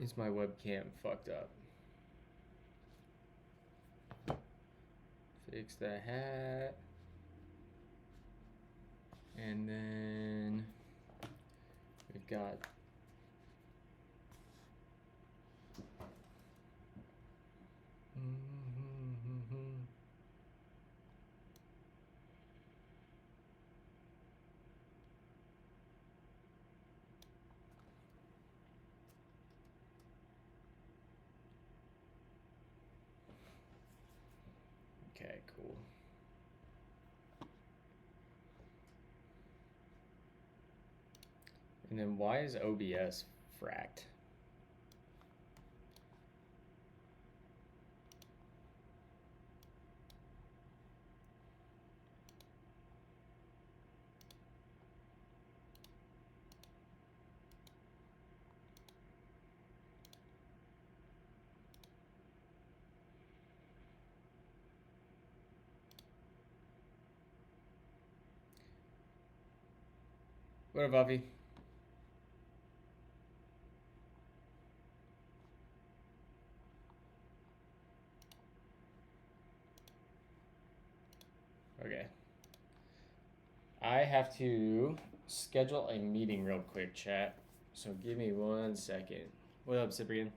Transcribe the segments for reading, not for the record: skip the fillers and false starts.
Is my webcam fucked up? Fix the hat. And then we've got okay, cool. And then why is OBS fracked? What up, Buffy? Okay. I have to schedule a meeting real quick, chat. So give me 1 second. What up, Cyprian?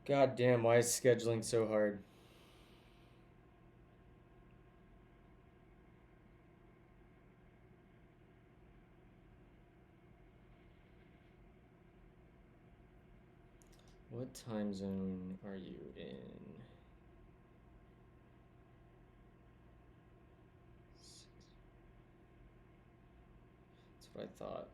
God damn, why is scheduling so hard? What time zone are you in? That's what I thought.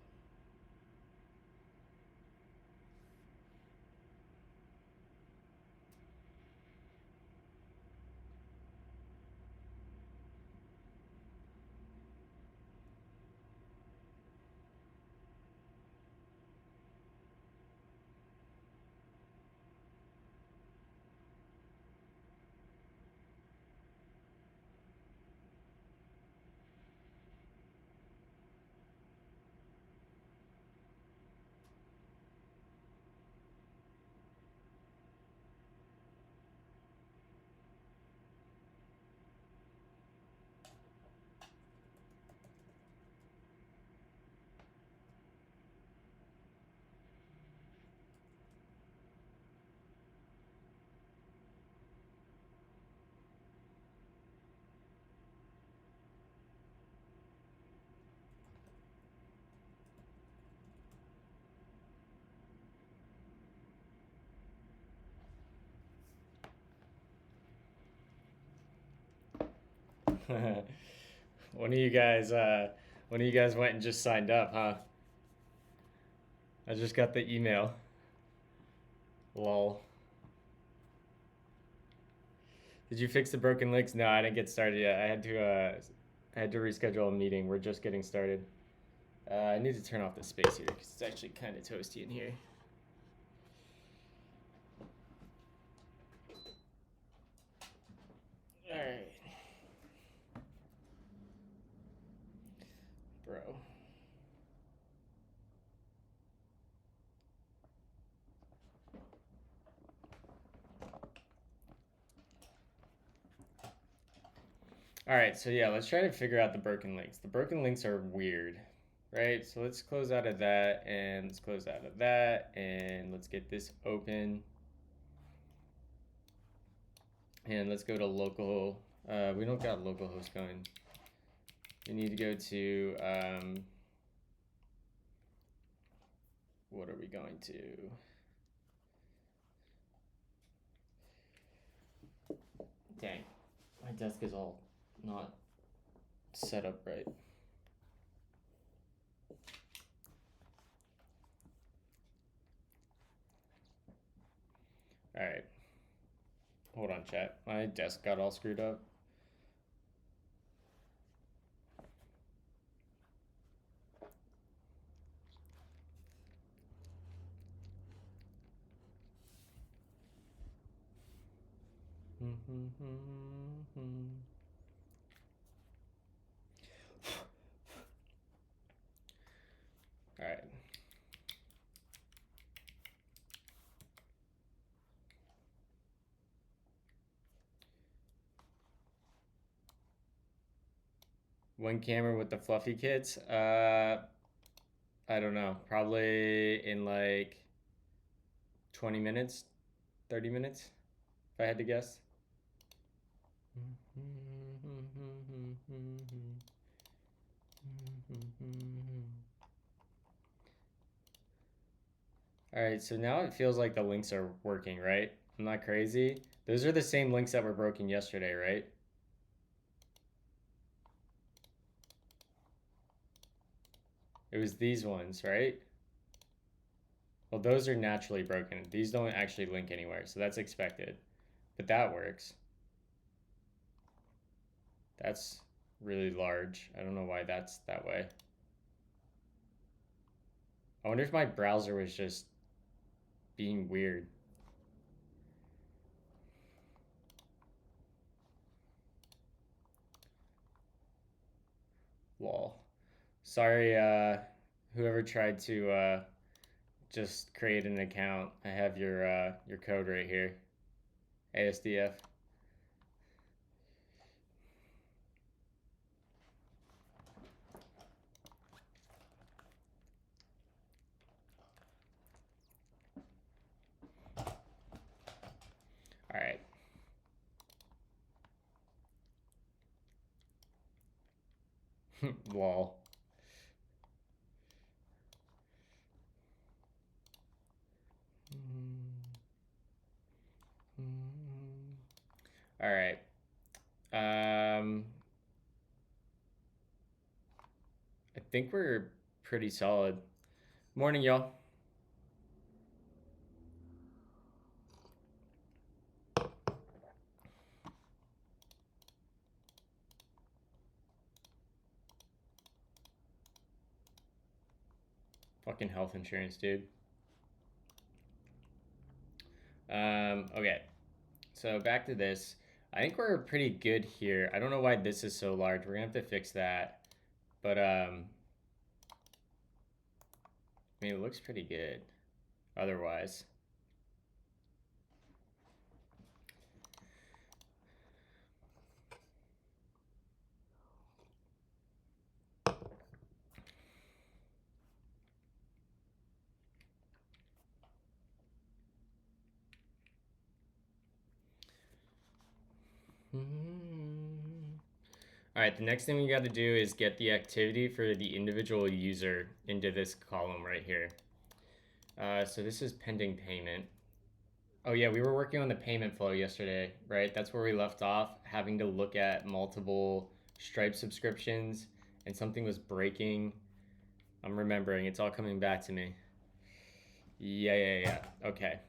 One of you guys went and just signed up, huh? I just got the email. Lol. Did you fix the broken links? No, I didn't get started yet. I had to reschedule a meeting. We're just getting started. I need to turn off the space here because it's actually kind of toasty in here. All right. Bro. All right, so yeah, let's try to figure out the broken links. The broken links are weird, right? So let's close out of that, and let's close out of that, and let's get this open. And let's go to local. We don't got localhost going. We need to go to, what are we going to? Dang, my desk is all not set up right. All right, hold on, chat. My desk got all screwed up. All right. One camera with the fluffy kids. I don't know. Probably in like 20 minutes, 30 minutes, if I had to guess. All right, so now it feels like the links are working, right? I'm not crazy. Those are the same links that were broken yesterday, right? It was these ones, right? Well, those are naturally broken. These don't actually link anywhere, so that's expected. But that works. That's really large. I don't know why that's that way. I wonder if my browser was just being weird. Lol. Sorry, whoever tried to just create an account. I have your code right here. ASDF. All right. Lol. All right. I think we're pretty solid. Morning, y'all. Fucking health insurance, dude. Okay. So back to this. I think we're pretty good here. I don't know why this is so large. We're gonna have to fix that. But I mean, it looks pretty good otherwise. All right, the next thing we got to do is get the activity for the individual user into this column right here. So this is pending payment. Oh yeah, we were working on the payment flow yesterday, right? That's where we left off, having to look at multiple Stripe subscriptions, and something was breaking. I'm remembering, it's all coming back to me. Yeah. Okay.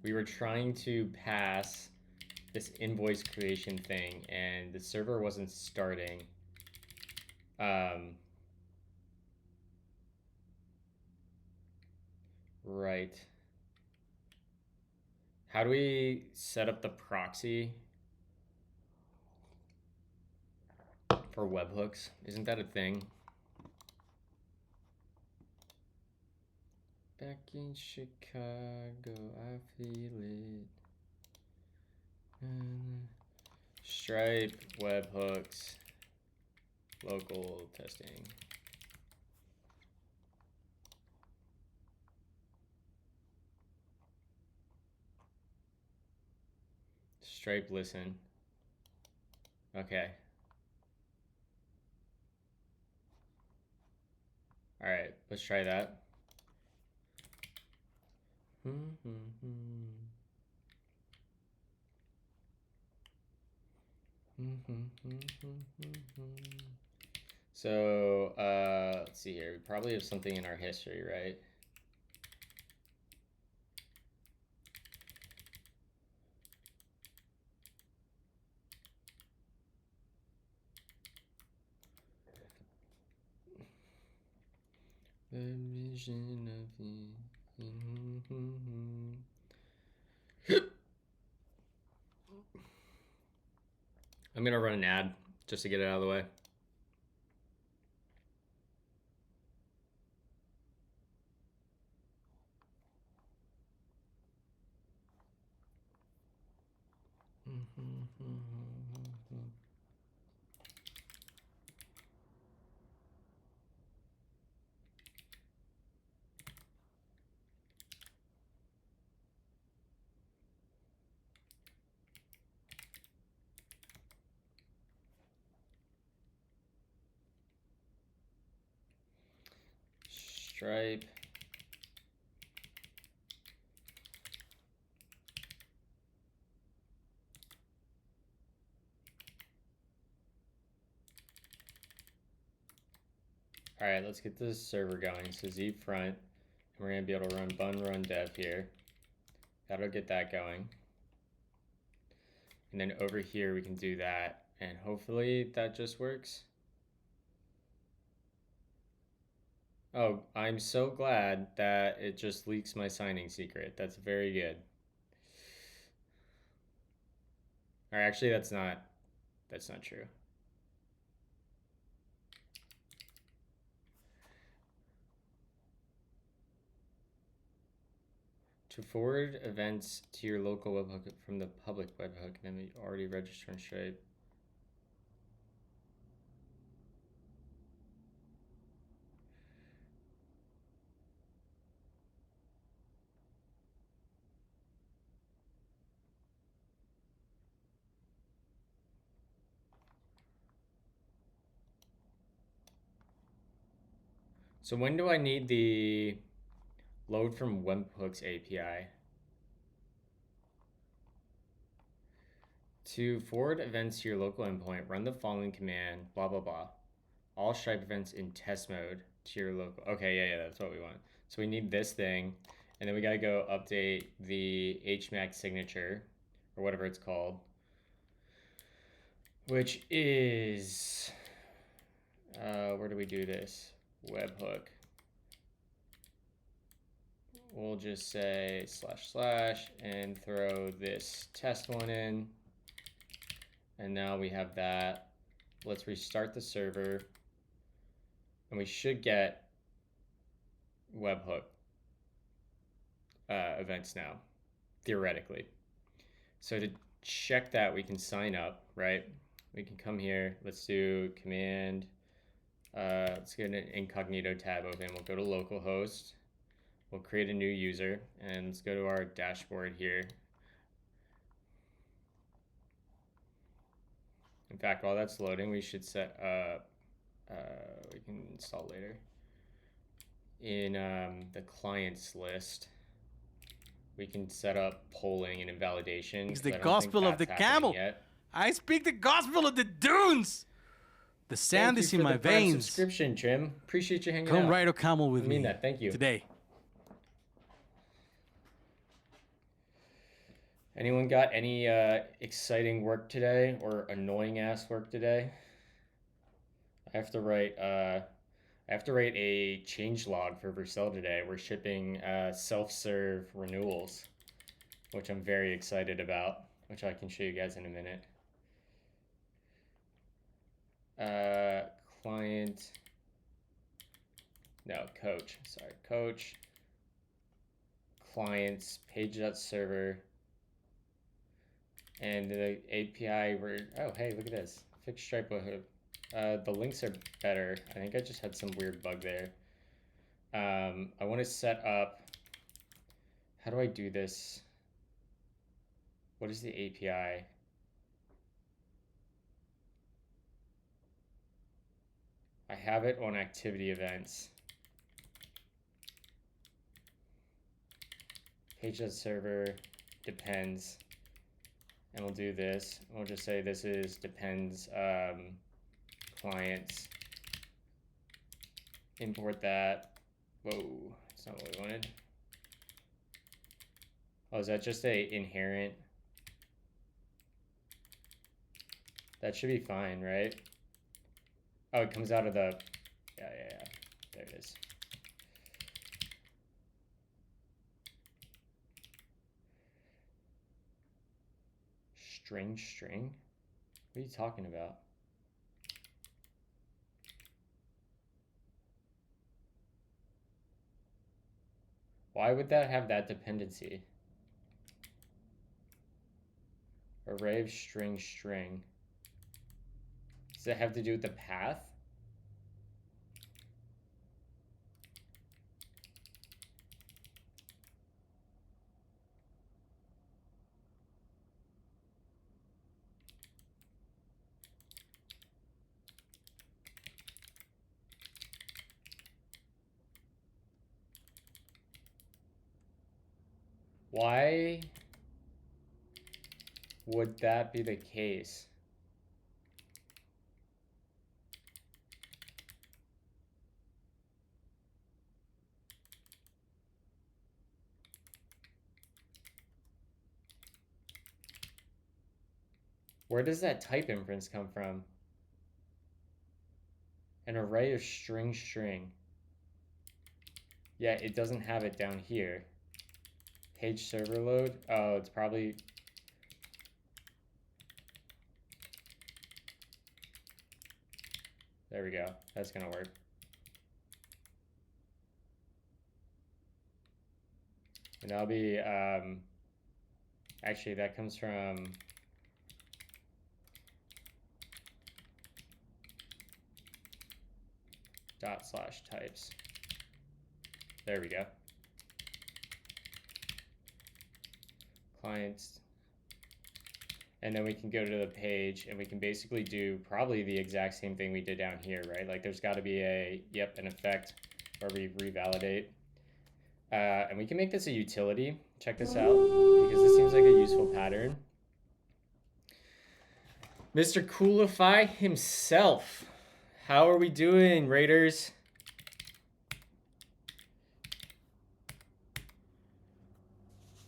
We were trying to pass this invoice creation thing, and the server wasn't starting. Right. How do we set up the proxy for webhooks? Isn't that a thing? Back in Chicago, I feel it. Stripe webhooks. local testing. Stripe listen. Okay. All right, let's try that. So let's see here. We probably have something in our history, right? The vision of the I'm gonna run an ad just to get it out of the way. Stripe. All right, let's get this server going. So Z front, and we're gonna be able to run bun run dev here. That'll get that going. And then over here, we can do that. And hopefully that just works. Oh, I'm so glad that it just leaks my signing secret. That's very good. Or actually, that's not true. To forward events to your local webhook from the public webhook, then we already register on Stripe. So when do I need the load from webhooks API? To forward events to your local endpoint, run the following command, blah, blah, blah. All Stripe events in test mode to your local. Okay, yeah, that's what we want. So we need this thing, and then we gotta go update the HMAC signature, or whatever it's called, which is, where do we do this? Webhook. We'll just say / and throw this test one in. And now we have that. Let's restart the server. And we should get webhook events now, theoretically. So to check that, we can sign up, right? We can come here. Let's do command. Let's get an incognito tab open. We'll go to localhost. We'll create a new user. And let's go to our dashboard here. In fact, while that's loading, we should set up, we can install later. In the clients list, we can set up polling and invalidation. It's the gospel of the camel. Yet. I speak the gospel of the dunes. The sand is in my veins. Subscription, Jim. Appreciate you hanging out. Come ride a camel with me. I mean that. Thank you. Today. Anyone got any exciting work today or annoying ass work today? I have to write a change log for Vercel today. We're shipping self-serve renewals, which I'm very excited about, which I can show you guys in a minute. Coach, clients, page.server, and the API, oh, hey, look at this. Fix Stripe webhook. The links are better. I think I just had some weird bug there. I want to set up, how do I do this? What is the API? I have it on activity events. Page.server depends. And we'll do this. We'll just say this is depends clients. Import that. Whoa, that's not what we wanted. Oh, is that just a inherent? That should be fine, right? Oh, it comes out of the, yeah. There it is. String? What are you talking about? Why would that have that dependency? Array of string. Does it have to do with the path? Why would that be the case? Where does that type inference come from? An array of string. Yeah, it doesn't have it down here. Page server load. Oh, it's probably... There we go. That's gonna work. And that'll be, actually that comes from /types. There we go. Clients. And then we can go to the page and we can basically do probably the exact same thing we did down here, right? Like there's got to be an effect where we revalidate. And we can make this a utility. Check this out, because this seems like a useful pattern. Mr. Coolify himself. How are we doing, Raiders?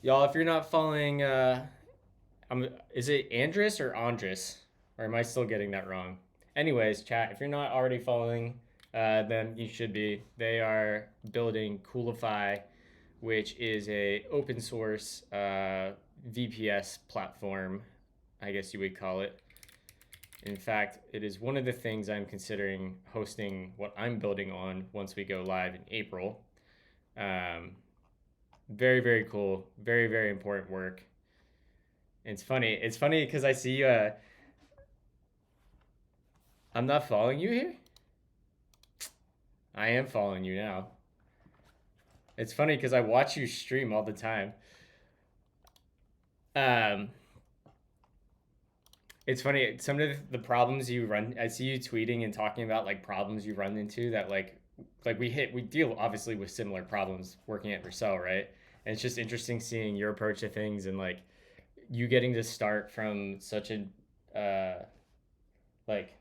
Y'all, if you're not following, is it Andres or Andres? Or am I still getting that wrong? Anyways, chat, if you're not already following, then you should be. They are building Coolify, which is a open source VPS platform, I guess you would call it. In fact, it is one of the things I'm considering hosting what I'm building on once we go live in April. Very, very cool. Very, very important work. It's funny because I see you. I'm not following you here? I am following you now. It's funny because I watch you stream all the time. It's funny, some of the problems you run, I see you tweeting and talking about like problems you run into that like we deal obviously with similar problems working at Vercel, right? And it's just interesting seeing your approach to things and like you getting to start from such a like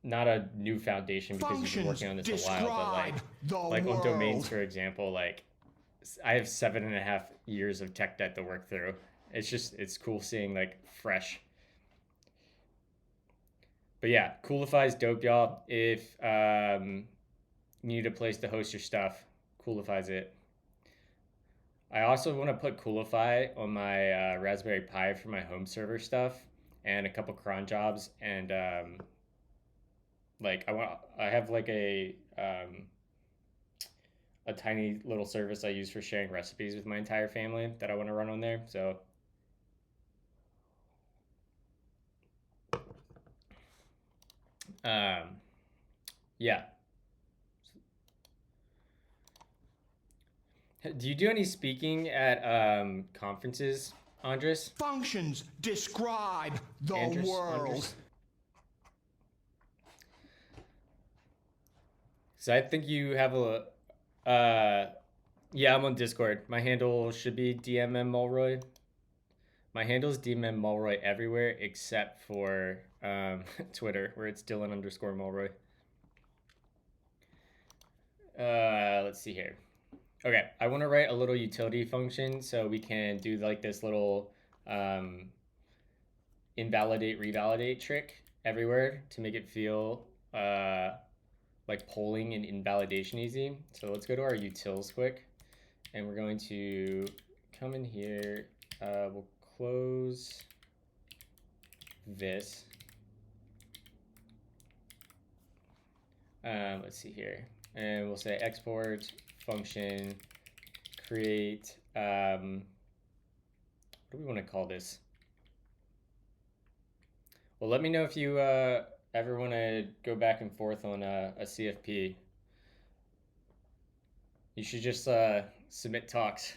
not a new foundation because you've been working on this a while, but like on domains, for example, like I have 7.5 years of tech debt to work through. It's cool seeing like fresh. But yeah, Coolify is dope, y'all. If you need a place to host your stuff, Coolify's it. I also want to put Coolify on my Raspberry Pi for my home server stuff and a couple cron jobs, and like I have like a tiny little service I use for sharing recipes with my entire family that I want to run on there. So Yeah. Do you do any speaking at conferences, Andres? Functions describe the world. So I think you have a, yeah, I'm on Discord. My handle should be DMM Mulroy. My handle is DMM Mulroy everywhere except for Twitter, where it's Dylan_Mulroy. Let's see here. Okay, I want to write a little utility function so we can do like this little invalidate, revalidate trick everywhere to make it feel like polling and invalidation easy. So let's go to our utils quick, and we're going to come in here. We'll close this. Let's see here, and we'll say export function create. What do we want to call this? Well, let me know if you ever want to go back and forth on a CFP. You should just submit talks.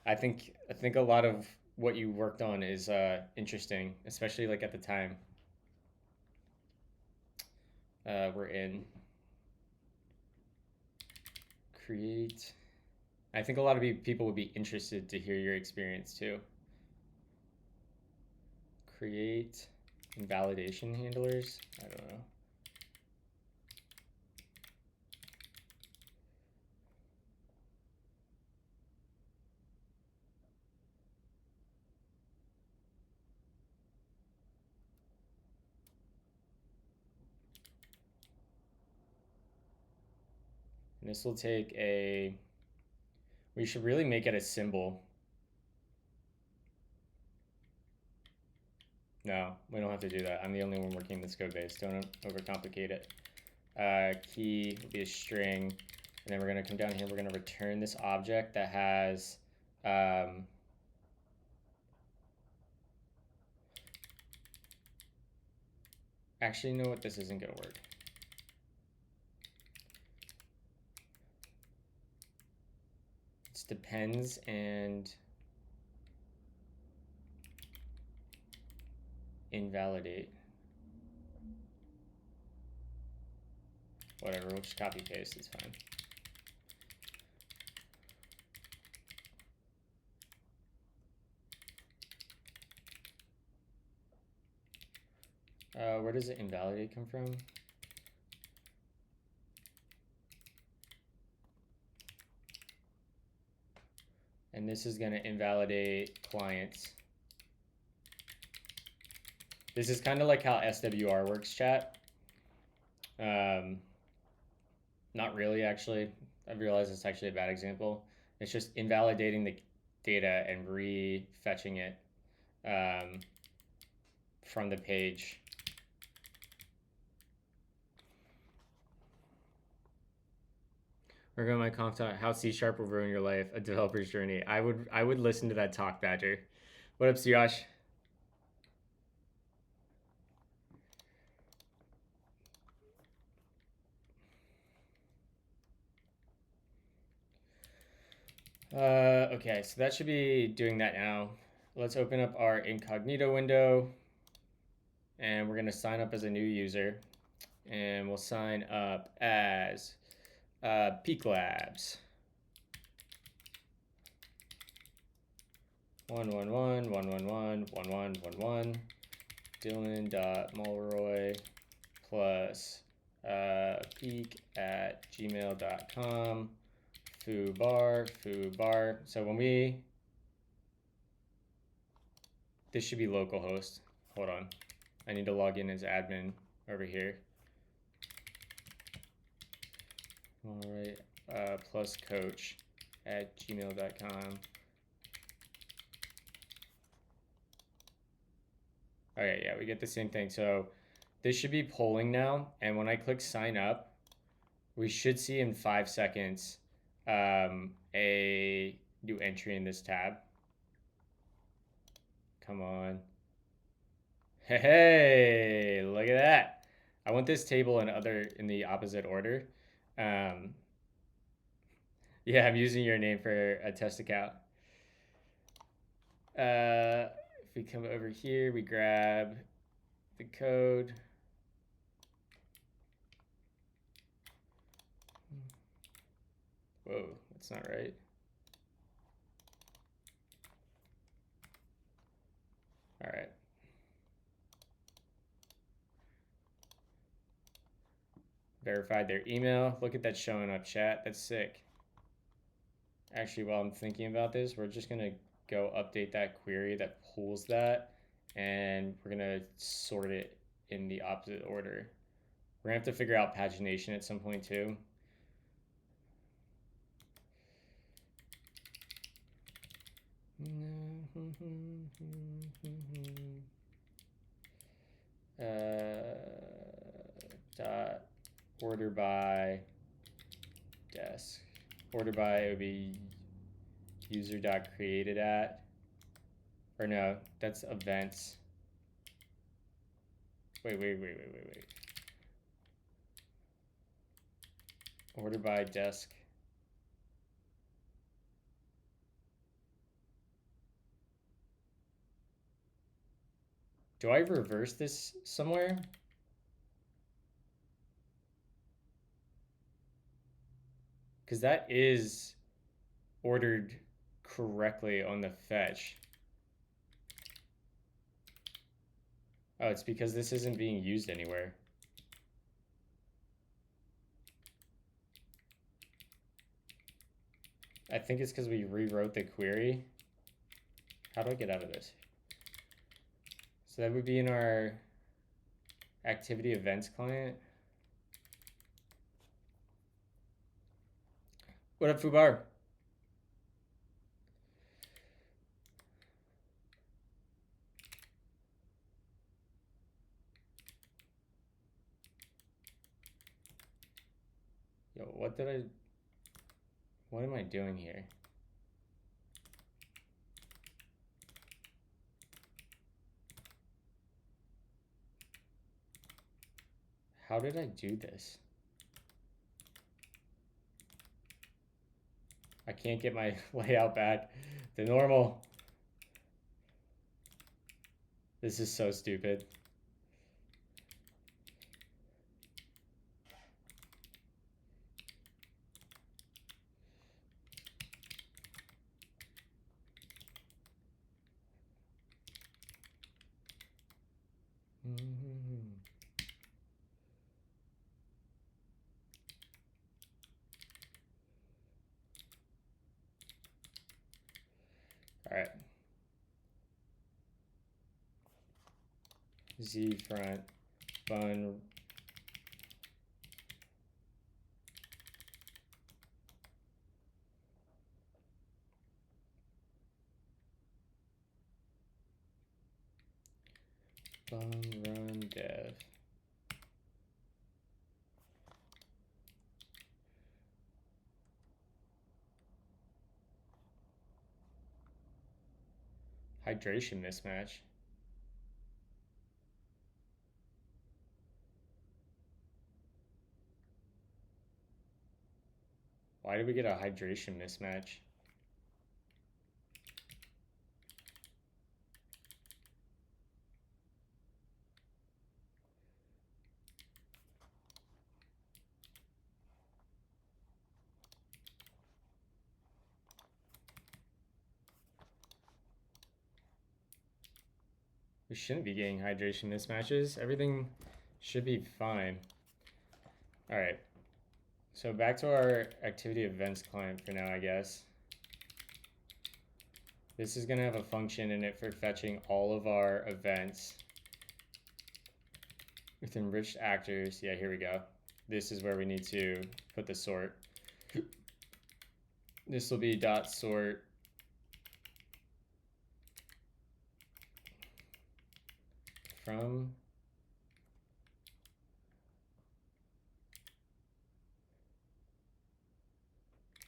I think a lot of what you worked on is interesting, especially like at the time we're in. Create. I think a lot of people would be interested to hear your experience too. Create invalidation handlers. I don't know. And this will take a, we should really make it a symbol. No, we don't have to do that. I'm the only one working this code base. Don't overcomplicate it. Key will be a string. And then we're going to come down here. We're going to return this object that has actually, you know what? This isn't going to work. It depends and invalidate. Whatever, we'll just copy paste, it's fine. Where does the invalidate come from? And this is going to invalidate clients. This is kind of like how SWR works, chat. Not really, actually. I realize it's actually a bad example. It's just invalidating the data and re-fetching it from the page. We're going to my conf talk, how C# will ruin your life, a developer's journey. I would listen to that talk, Badger. What up, Siyash? Okay, so that should be doing that now. Let's open up our incognito window, and we're going to sign up as a new user, and we'll sign up as Peak Labs. 111111111 Dylan.Mulroy plus peak@gmail.com foo bar. So when this should be localhost. Hold on. I need to log in as admin over here. All right. Plus coach@gmail.com. Okay, yeah, we get the same thing. So this should be polling now. And when I click sign up, we should see in 5 seconds a new entry in this tab. Come on. Hey, look at that. I want this table in the opposite order. Yeah, I'm using your name for a test account. If we come over here, we grab the code. Whoa, that's not right. All right. Verified their email. Look at that showing up, chat. That's sick. Actually, while I'm thinking about this, we're just gonna go update that query that pulls that, and we're gonna sort it in the opposite order. We're gonna have to figure out pagination at some point too. Dot order by desk. Order by would be user dot created at, or no, that's events. Wait. Order by desk. Do I reverse this somewhere? Because that is ordered correctly on the fetch. Oh, it's because this isn't being used anywhere. I think it's because we rewrote the query. How do I get out of this? So that would be in our activity events client. What up, Fubar? Yo, what am I doing here? How did I do this? I can't get my layout back to normal. This is so stupid. All right. Z front bun. Bun run dev. Hydration mismatch. Why did we get a hydration mismatch? We shouldn't be getting hydration mismatches. Everything should be fine. All right. So back to our activity events client for now, I guess. This is going to have a function in it for fetching all of our events with enriched actors. Yeah, here we go. This is where we need to put the sort. This will be dot sort from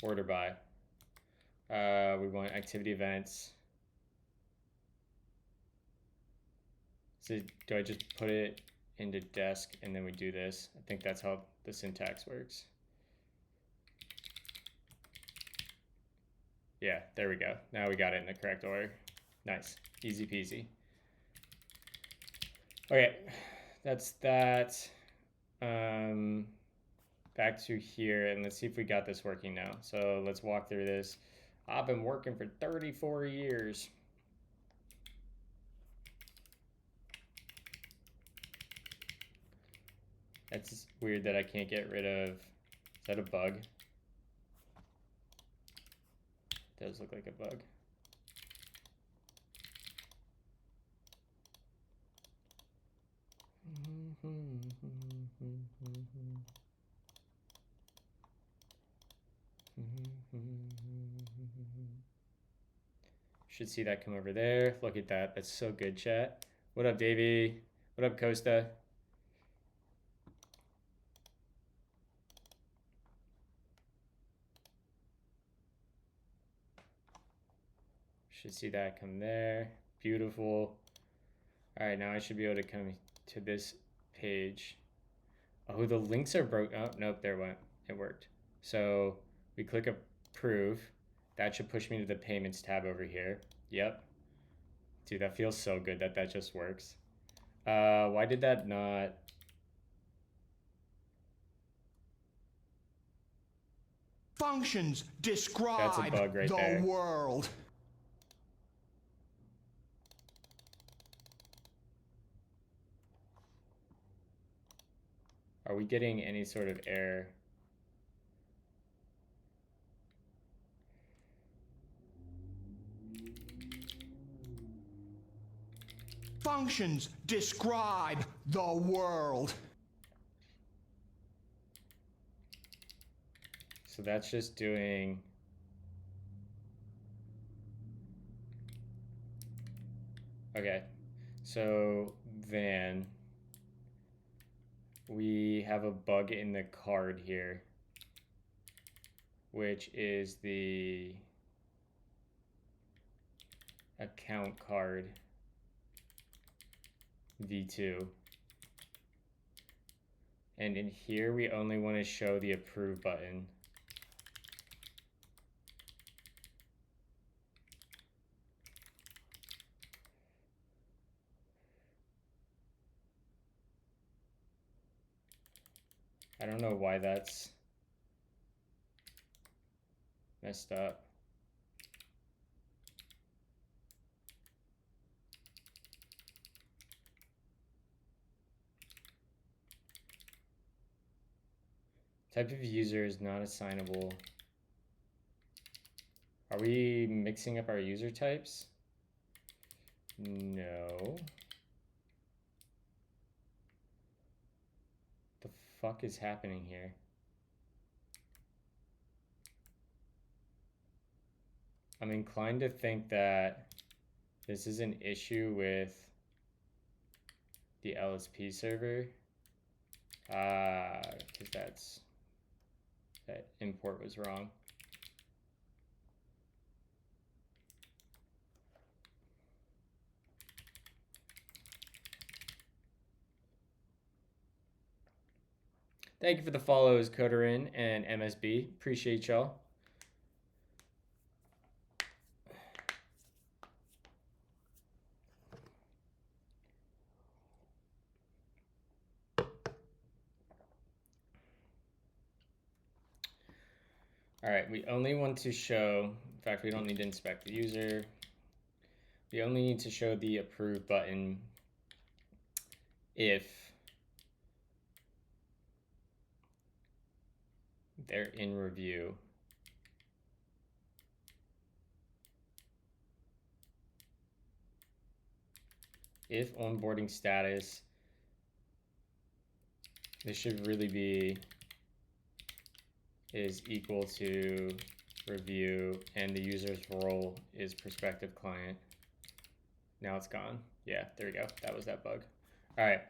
order by. We want activity events. So do I just put it into desk, and then we do this. I think that's how the syntax works. Yeah, there we go. Now we got it in the correct order. Nice, easy peasy. Okay, that's that. Back to here, and let's see if we got this working now. So let's walk through this. I've been working for 34 years. That's weird that I can't get rid of. Is that a bug? It does look like a bug. Should see that come over there. Look at that. That's so good, chat. What up, Davey? What up, Costa? Should see that come there. Beautiful. All right, now I should be able to come to this page. Oh, the links are broke. Oh, nope, there went. It worked. So we click approve. That should push me to the payments tab over here. Yep. Dude, that feels so good that that just works. Why did that not? Functions describe That's a bug right the there. world. Are we getting any sort of error? Functions describe the world. So that's just doing. Okay, so then we have a bug in the card here, which is the account card v2. And in here, we only want to show the approve button. I don't know why that's messed up. Type of user is not assignable. Are we mixing up our user types? No. The fuck is happening here? I'm inclined to think that this is an issue with the LSP server. Because that import was wrong. Thank you for the follows, Coderin and MSB. Appreciate y'all. All right, we only want to show, in fact, we don't need to inspect the user. We only need to show the approve button if they're in review. If onboarding status, this should really be is equal to review, and the user's role is prospective client. Now it's gone. Yeah, there we go. That was that bug. All right.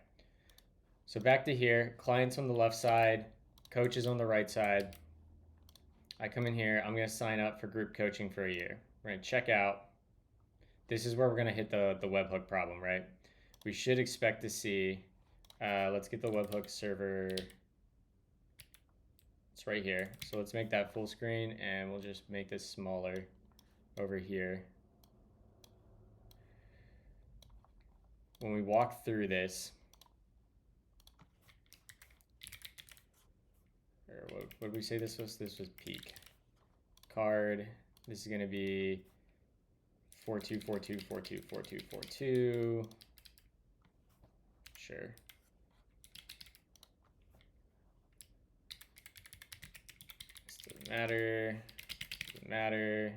So back to here, client's on the left side, coach is on the right side. I come in here, I'm gonna sign up for group coaching for a year. We're gonna check out. This is where we're gonna hit the webhook problem, right? We should expect to see Let's get the webhook server. It's right here. So let's make that full screen, and we'll just make this smaller over here. When we walk through this, or what did we say this was? This was peak. Card. This is going to be 4242424242. Sure. This doesn't matter. Doesn't matter.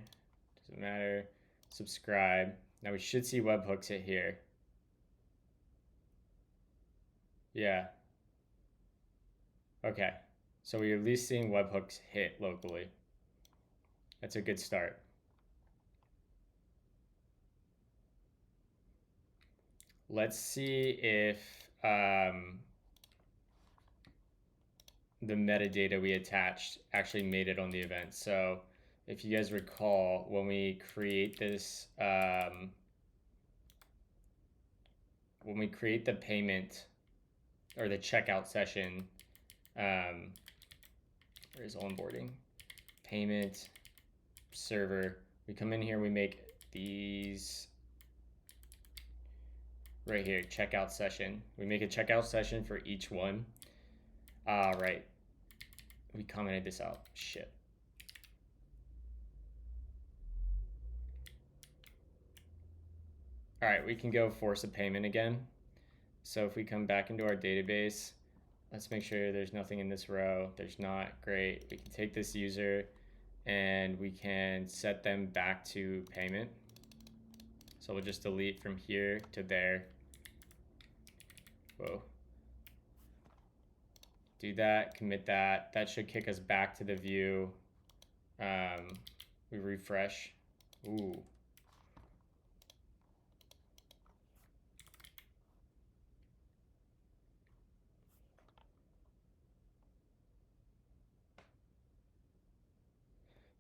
Doesn't matter. Subscribe. Now we should see webhooks hit here. Yeah. Okay. So we're at least seeing webhooks hit locally. That's a good start. Let's see if the metadata we attached actually made it on the event. So if you guys recall, when we create this, when we create the payment or the checkout session, where's onboarding? Payment server. We come in here, we make these right here, checkout session. We make a checkout session for each one. Right. We commented this out. Shit. All right, we can go force a payment again. So if we come back into our database, let's make sure there's nothing in this row. There's not. Great. We can take this user and we can set them back to payment. So we'll just delete from here to there. Whoa. Do that, commit that. That should kick us back to the view. We refresh. Ooh.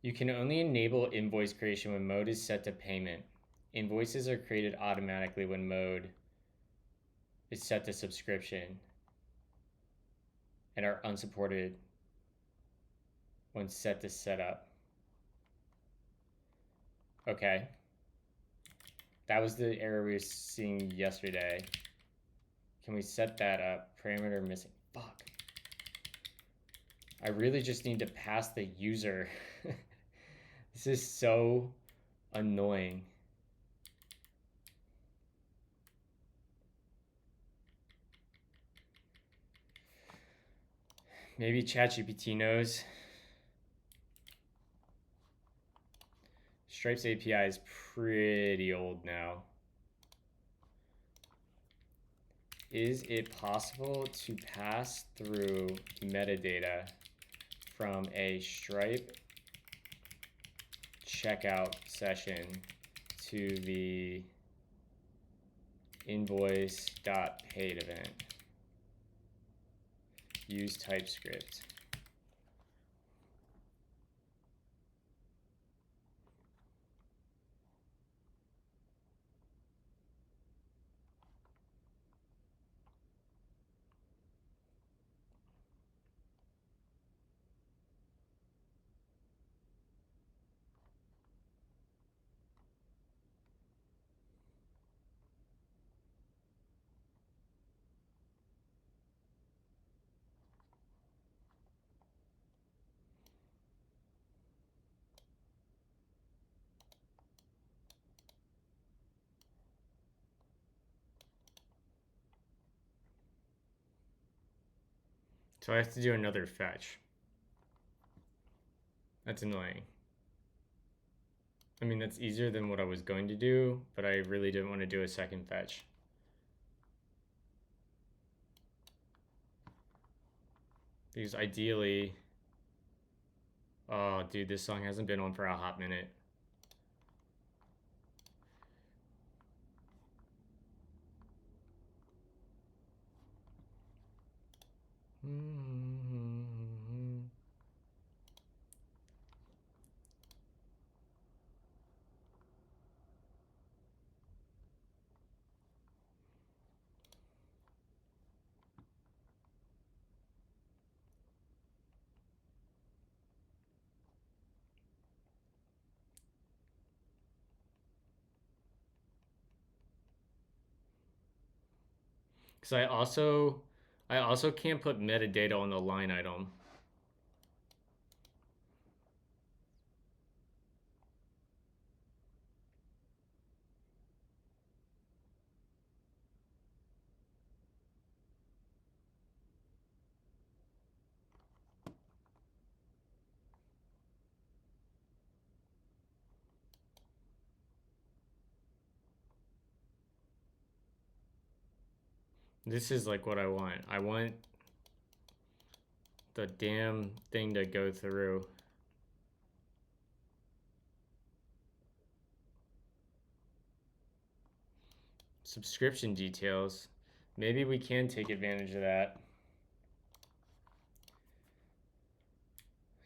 You can only enable invoice creation when mode is set to payment. Invoices are created automatically when mode is set to subscription and are unsupported when set to setup. Okay. That was the error we were seeing yesterday. Can we set that up? Parameter missing. Fuck. I really just need to pass the user. This is so annoying. Maybe ChatGPT knows. Stripe's API is pretty old now. Is it possible to pass through metadata from a Stripe checkout session to the invoice.paid event? Use TypeScript. So I have to do another fetch. That's annoying. I mean, that's easier than what I was going to do, but I really didn't want to do a second fetch. Because ideally... Oh, dude, this song hasn't been on for a hot minute. Because I also can't put metadata on the line item. This is like what I want. I want the damn thing to go through. Subscription details. Maybe we can take advantage of that.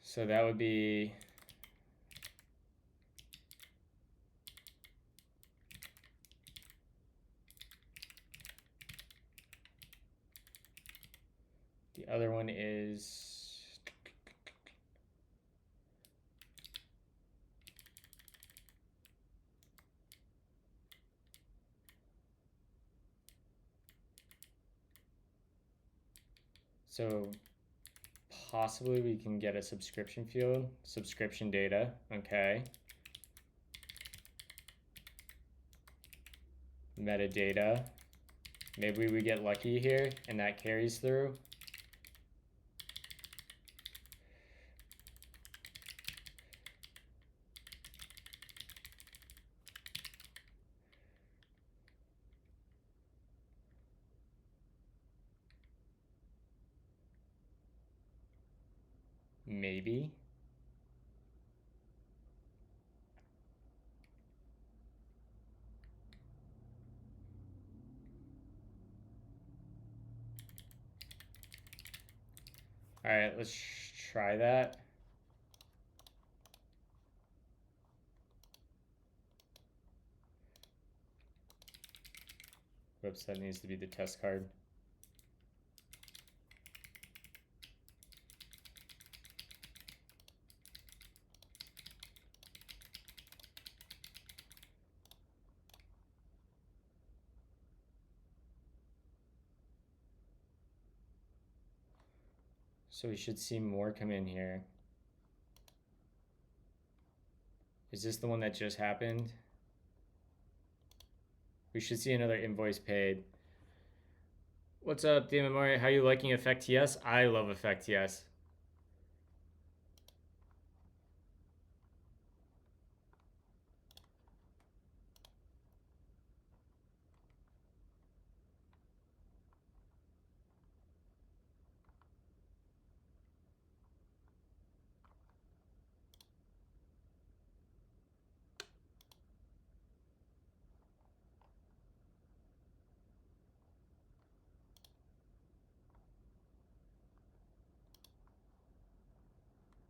So that would be the other one is so possibly we can get a subscription field, subscription data, okay. Metadata. Maybe we get lucky here and that carries through. Maybe. All right, let's try that. Whoops, that needs to be the test card. So we should see more come in here. Is this the one that just happened? We should see another invoice paid. What's up, Damon Murray? How are you liking EffectTS? I love EffectTS.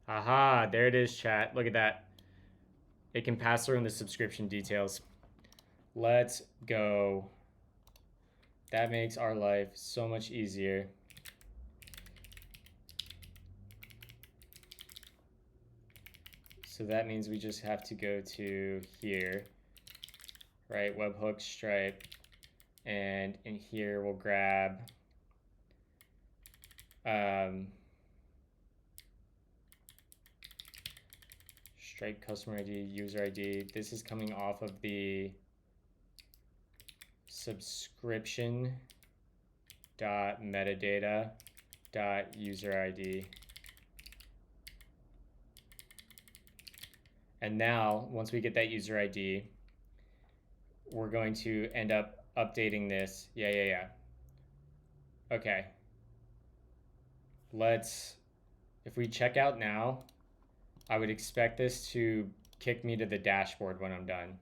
Aha, there it is, chat. Look at that. It can pass through in the subscription details. Let's go. That makes our life so much easier. So that means we just have to go to here, right? Webhook, Stripe, and in here we'll grab Stripe customer ID, user ID. This is coming off of the subscription dot metadata dot user ID. And now, once we get that user ID, we're going to end up updating this. Yeah. Okay. If we check out now, I would expect this to kick me to the dashboard when I'm done.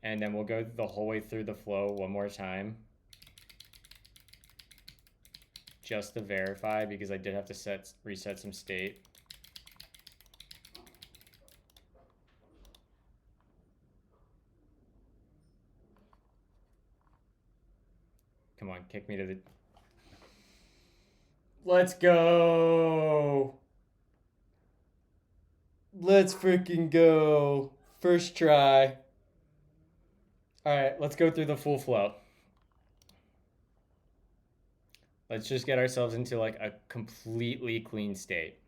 And then we'll go the whole way through the flow one more time. Just to verify, because I did have to reset some state. Come on, kick me to the... Let's go! Let's freaking go! First try. All right, let's go through the full flow. let's just get ourselves into like a completely clean state.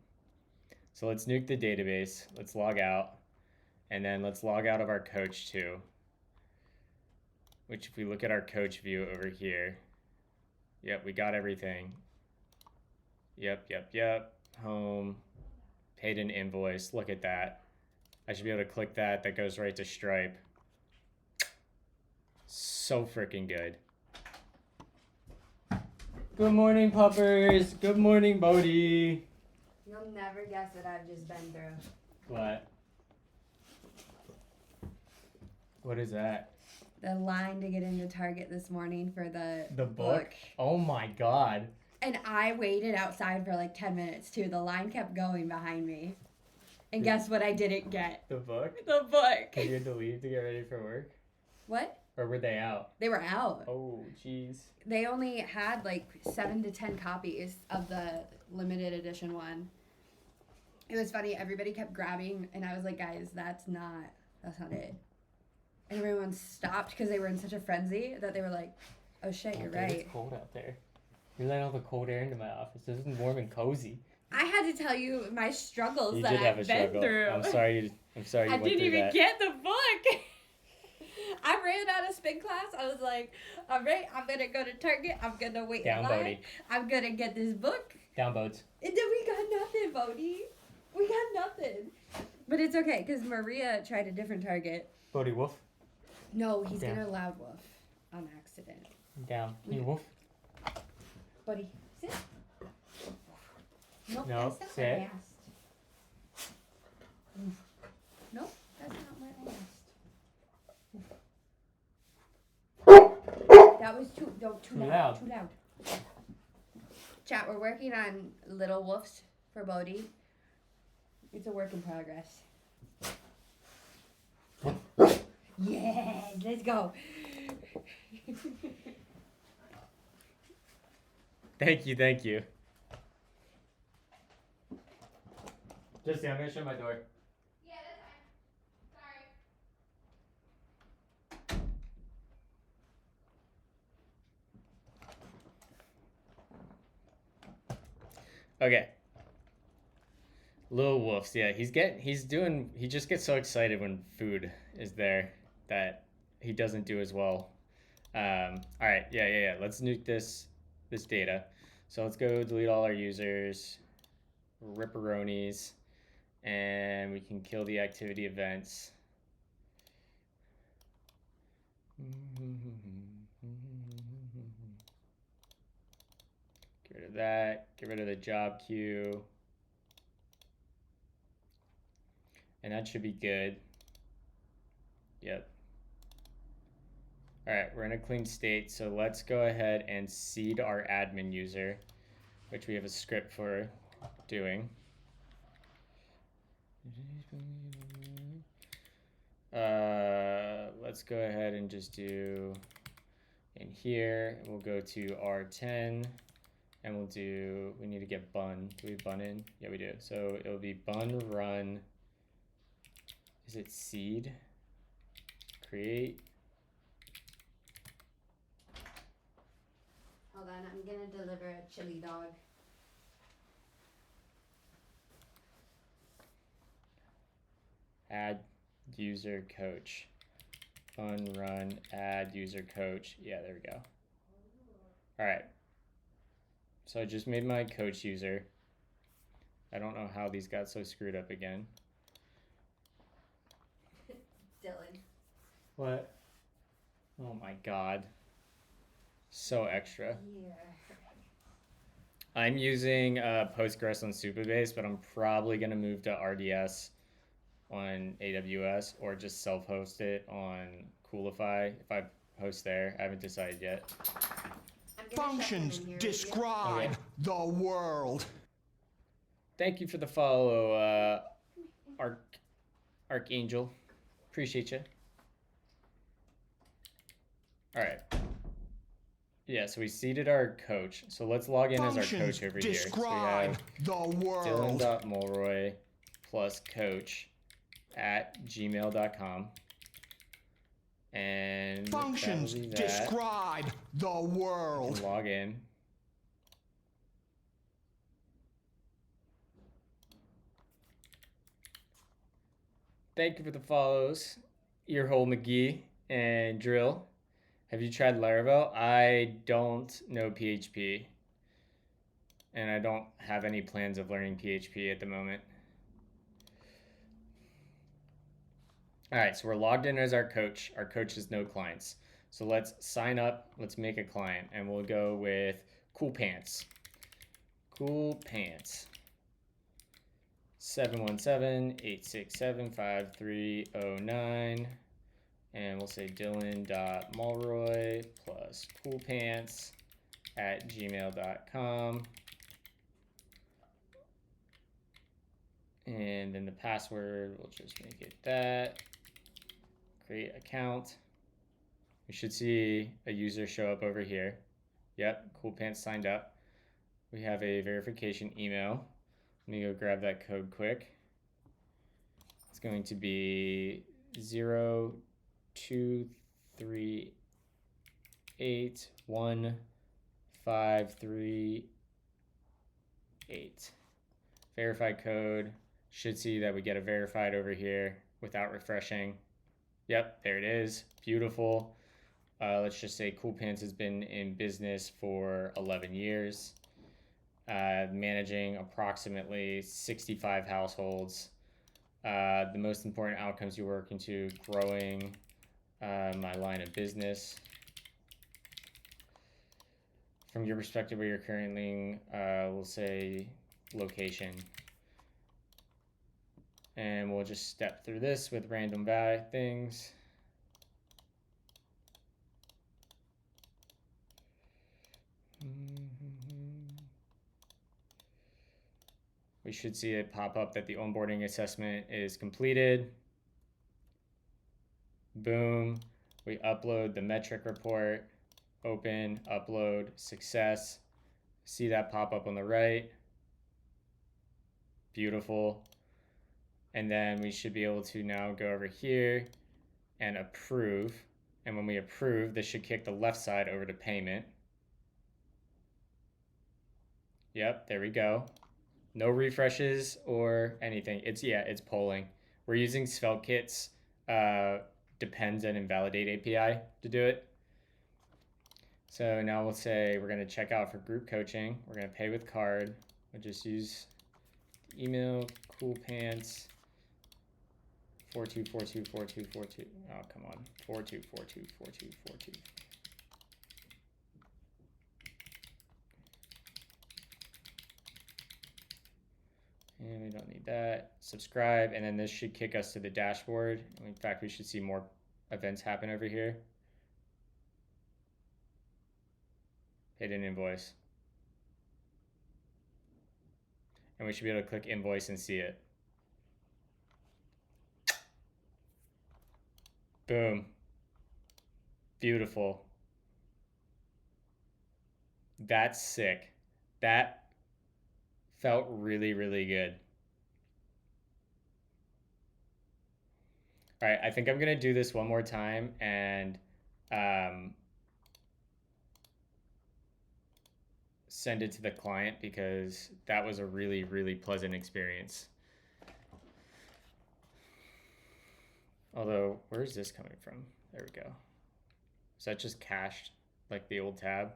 So let's nuke the database. Let's log out. And then let's log out of our coach too. Which if we look at our coach view over here, yep, we got everything. Yep. Home, paid an invoice. Look at that. I should be able to click that. That goes right to Stripe. So freaking good. Good morning, puppers. Good morning, Bodhi. You'll never guess what I've just been through. What? What is that? The line to get into Target this morning for the book? Oh my god. And I waited outside for like 10 minutes too. The line kept going behind me. And guess what I didn't get? The book? The book. You had to leave to get ready for work? What? Or were they out? They were out. Oh, jeez. They only had like 7 to 10 copies of the limited edition one. It was funny. Everybody kept grabbing, and I was like, guys, that's not it. And everyone stopped because they were in such a frenzy that they were like, oh shit, you're right. It's cold out there. You're letting all the cold air into my office. This isn't warm and cozy. I had to tell you my struggles You that did have a I've been struggle. through. I'm sorry you I went didn't through even that. get the book. I ran out of spin class. I was like, all right, I'm going to go to Target. I'm going to wait in Down, line. Bodhi. I'm going to get this book. Down boats. And then we got nothing, Bodhi. We got nothing. But it's okay, because Maria tried a different Target. Bodhi, woof. No, he's Down. going to loud wolf on accident. Down. Can you woof? Buddy, sit. Nope, No, that's not sit. what I asked. Nope, that's not what I asked. That was too loud. Too loud. Chat, we're working on little woofs for Bodhi. It's a work in progress. Yes, let's go. Thank you. Jesse, I'm gonna shut my door. Yeah, that's fine. Sorry. Okay. Lil Wolf's, yeah, he just gets so excited when food is there that he doesn't do as well. All right, yeah. Let's nuke this data. So let's go delete all our users, ripperonis, and we can kill the activity events. Get rid of that. Get rid of the job queue. And that should be good. Yep. All right, we're in a clean state, so let's go ahead and seed our admin user, which we have a script for doing. Let's go ahead and just do in here, we'll go to R10, and we need to get bun. Do we have bun in? Yeah, we do. So it'll be bun run. Is it seed? Create. Hold on, I'm gonna deliver a chili dog. Add user coach. Fun run, add user coach. Yeah, there we go. All right. So I just made my coach user. I don't know how these got so screwed up again. Dylan. What? Oh my god. So extra. Yeah. I'm using Postgres on Supabase, but I'm probably going to move to RDS on AWS or just self-host it on Coolify if I host there. I haven't decided yet. Functions describe the world. Thank you for the follow, Archangel. Appreciate you. All right. Yeah, so we seeded our coach. So let's log in as our coach over here. So we have Dylan.Mulroy plus coach at gmail.com. And functions describe the world. Log in. Thank you for the follows, Earhole McGee and Drill. Have you tried Laravel? I don't know PHP, and I don't have any plans of learning PHP at the moment. All right, so we're logged in as our coach. Our coach has no clients. So let's sign up. Let's make a client, and we'll go with Cool Pants. Cool Pants. 717-867-5309. And we'll say Dylan.Mulroy plus coolpants@gmail.com. And then the password, we'll just make it that. Create account. We should see a user show up over here. Yep, Cool Pants signed up. We have a verification email. Let me go grab that code quick. It's going to be 023815338. Verify code. Should see that we get a verified over here without refreshing. Yep, there it is. Beautiful. Let's just say Cool Pants has been in business for 11 years, managing approximately 65 households. The most important outcomes you work into growing my line of business. From your perspective, where you're currently, we'll say location. And we'll just step through this with random things. We should see it pop up that the onboarding assessment is completed. Boom. We upload the metric report. Open, upload, success. See that pop up on the right. Beautiful. And then we should be able to now go over here and approve. And when we approve, this should kick the left side over to payment. Yep, there we go. No refreshes or anything. It's polling. We're using SvelteKit's depends and invalidate API to do it. So now we'll say we're going to check out for group coaching. We're going to pay with card. We'll just use email coolpants 42424242. Oh, come on. 42424242. And we don't need that. Subscribe, and then this should kick us to the dashboard. In fact, we should see more events happen over here. Paid an invoice. And we should be able to click invoice and see it. Boom. Beautiful. That's sick. That felt really, really good. All right, I think I'm gonna do this one more time and send it to the client because that was a really, really pleasant experience. Although, where's this coming from? There we go. Is that just cached like the old tab?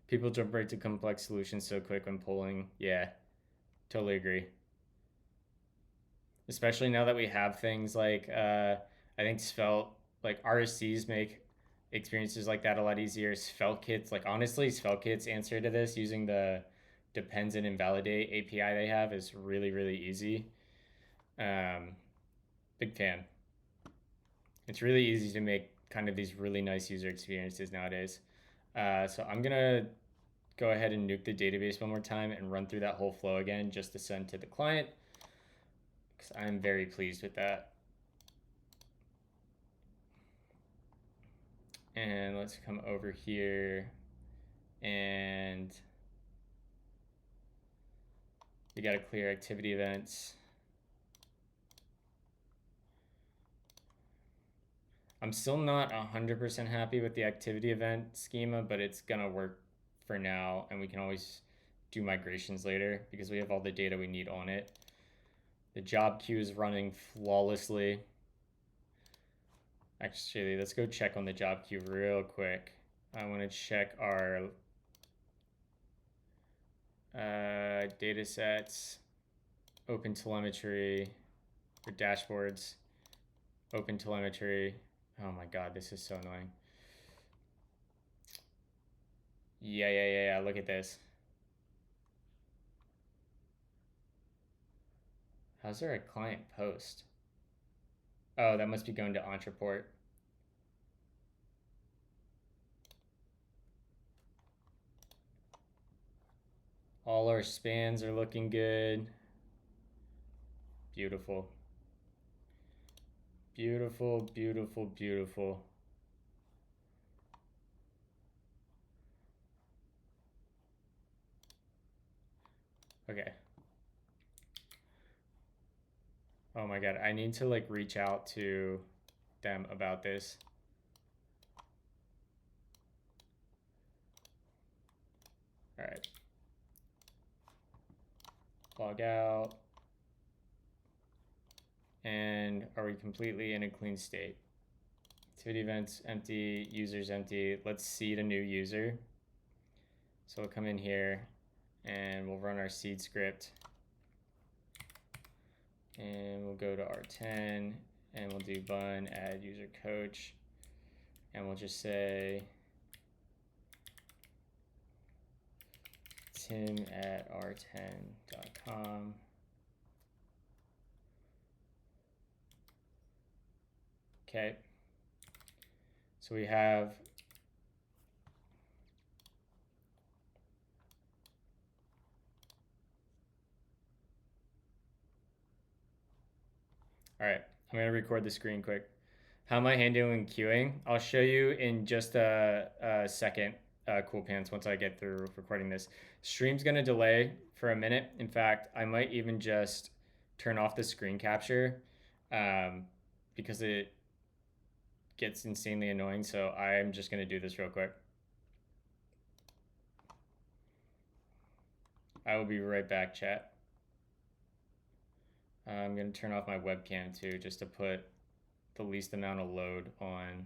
People jump right to complex solutions so quick when polling. Yeah, totally agree. Especially now that we have things like, I think Svelte, like RSCs make experiences like that a lot easier. SvelteKit's, like honestly, SvelteKit's answer to this using the depends and invalidate API they have is really, really easy. Big fan. It's really easy to make kind of these really nice user experiences nowadays. So I'm gonna go ahead and nuke the database one more time and run through that whole flow again just to send to the client because I'm very pleased with that. And let's come over here and we got to clear activity events. I'm still not 100% happy with the activity event schema, but it's gonna work for now, and we can always do migrations later because we have all the data we need on it. The job queue is running flawlessly. Actually, let's go check on the job queue real quick. I want to check our data sets, open telemetry, for dashboards, open telemetry. Oh my god, this is so annoying. Yeah, look at this. How's there a client post? Oh, that must be going to Entreport. All our spans are looking good. Beautiful. Beautiful, beautiful, beautiful. Okay. Oh my god, I need to like reach out to them about this. All right. Log out. And are we completely in a clean state? Activity events empty, users empty. Let's seed a new user. So we'll come in here and we'll run our seed script. And we'll go to R10 and we'll do bun add user coach. And we'll just say tim@r10.com. Okay. So we have all right, I'm gonna record the screen quick. How am I handling queuing? I'll show you in just a second, Cool Pants, once I get through recording this. Stream's gonna delay for a minute. In fact, I might even just turn off the screen capture because it gets insanely annoying. So I'm just gonna do this real quick. I will be right back, chat. I'm gonna turn off my webcam too, just to put the least amount of load on